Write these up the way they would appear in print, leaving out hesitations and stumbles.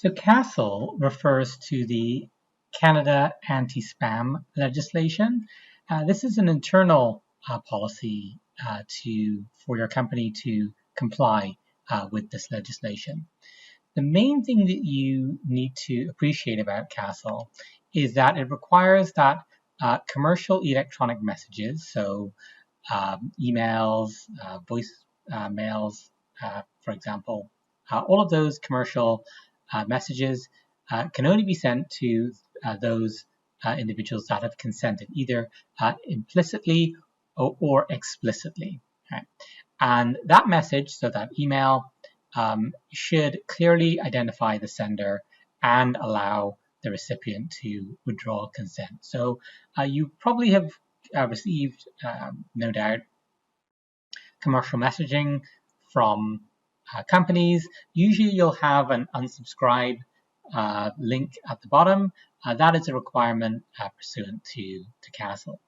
So CASL refers to the Canada Anti-Spam legislation. This is an internal policy for your company to comply with this legislation. The main thing that you need to appreciate about CASL is that it requires that commercial electronic messages, so emails, voice mails, for example, all of those commercial messages can only be sent to those individuals that have consented, either implicitly or explicitly. Right? And that message, so that email, should clearly identify the sender and allow the recipient to withdraw consent. So you probably have received, no doubt, commercial messaging from companies. Usually you'll have an unsubscribe link at the bottom. That is a requirement pursuant to CASL.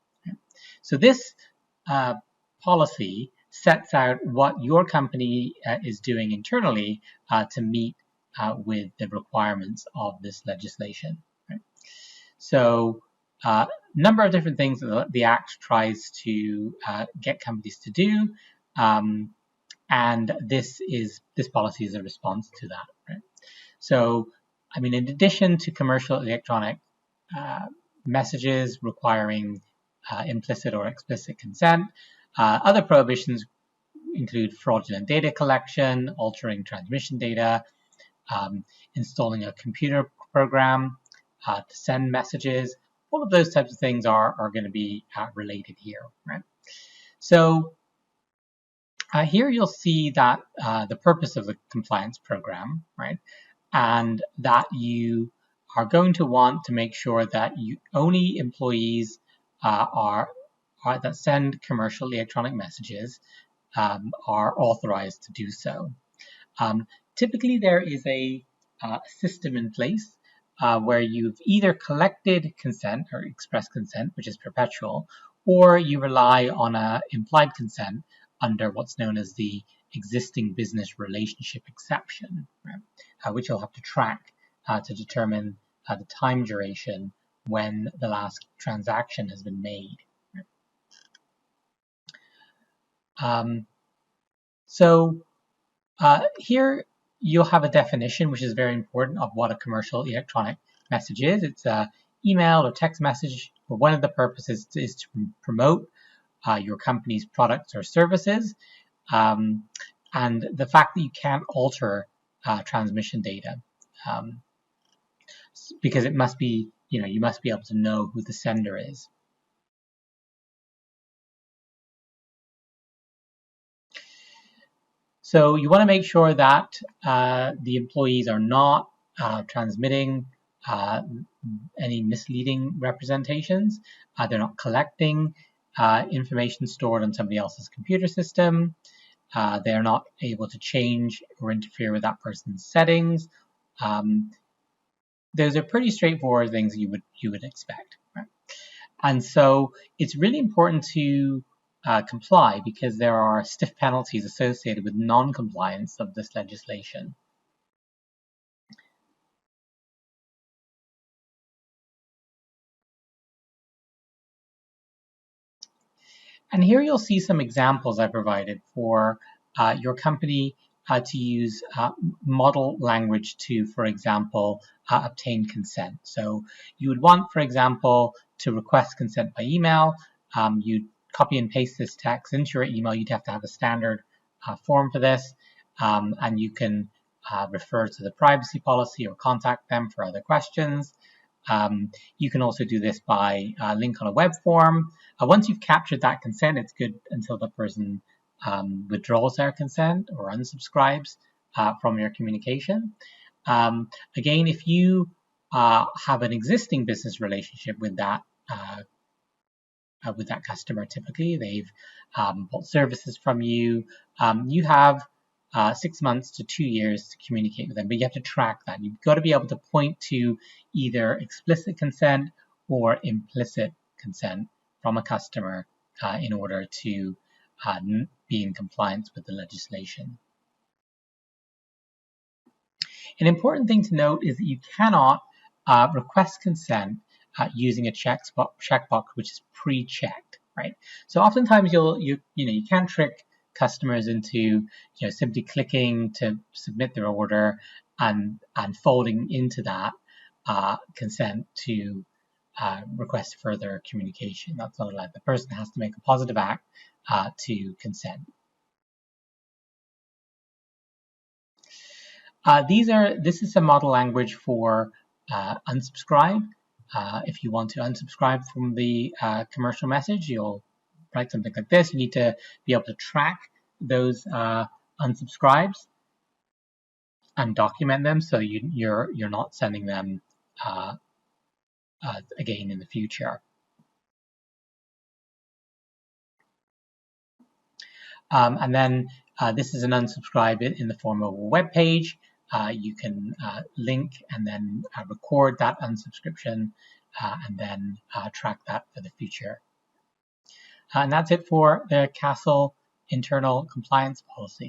So this policy sets out what your company is doing internally to meet with the requirements of this legislation. Right? So a number of different things that the Act tries to get companies to do, and this policy is a response to that. Right? So, I mean, in addition to commercial electronic messages requiring implicit or explicit consent, other prohibitions include fraudulent data collection, altering transmission data, installing a computer program to send messages. All of those types of things are going to be related here, right? So here you'll see that the purpose of the compliance program, right? And that you are going to want to make sure that only employees that send commercial electronic messages are authorized to do so. Typically, there is a system in place where you've either collected consent or express consent, which is perpetual, or you rely on an implied consent under what's known as the existing business relationship exception, right? Which you'll have to track to determine the time duration when the last transaction has been made. So here you'll have a definition which is very important of what a commercial electronic message is. It's an email or text message, but one of the purposes is to promote your company's products or services, and the fact that you can't alter transmission data, because it must be, you must be able to know who the sender is. So you want to make sure that the employees are not transmitting any misleading representations. They're not collecting information stored on somebody else's computer system. They're not able to change or interfere with that person's settings. Those are pretty straightforward things you would expect. Right? And so it's really important to comply, because there are stiff penalties associated with non-compliance of this legislation. And here you'll see some examples I provided for your company to use model language to, for example, obtain consent. So you would want, for example, to request consent by email. You'd copy and paste this text into your email. You'd have to have a standard form for this, and you can refer to the privacy policy or contact them for other questions. You can also do this by link on a web form. Once you've captured that consent, it's good until the person withdraws their consent or unsubscribes from your communication. Again, if you have an existing business relationship with that customer, typically they've bought services from you, you have 6 months to 2 years to communicate with them, but you have to track that. You've got to be able to point to either explicit consent or implicit consent from a customer in order to be in compliance with the legislation. An important thing to note is that you cannot request consent using a checkbox which is pre-checked, right? So oftentimes you can trick customers into simply clicking to submit their order and folding into that consent to request further communication. That's not allowed. The person has to make a positive act to consent. This is a model language for unsubscribe. If you want to unsubscribe from the commercial message, you'll write something like this. You need to be able to track those unsubscribes and document them, so you're not sending them again in the future. And then this is an unsubscribe in the form of a web page. You can link and then record that unsubscription and then track that for the future. And that's it for the CASL internal compliance policy.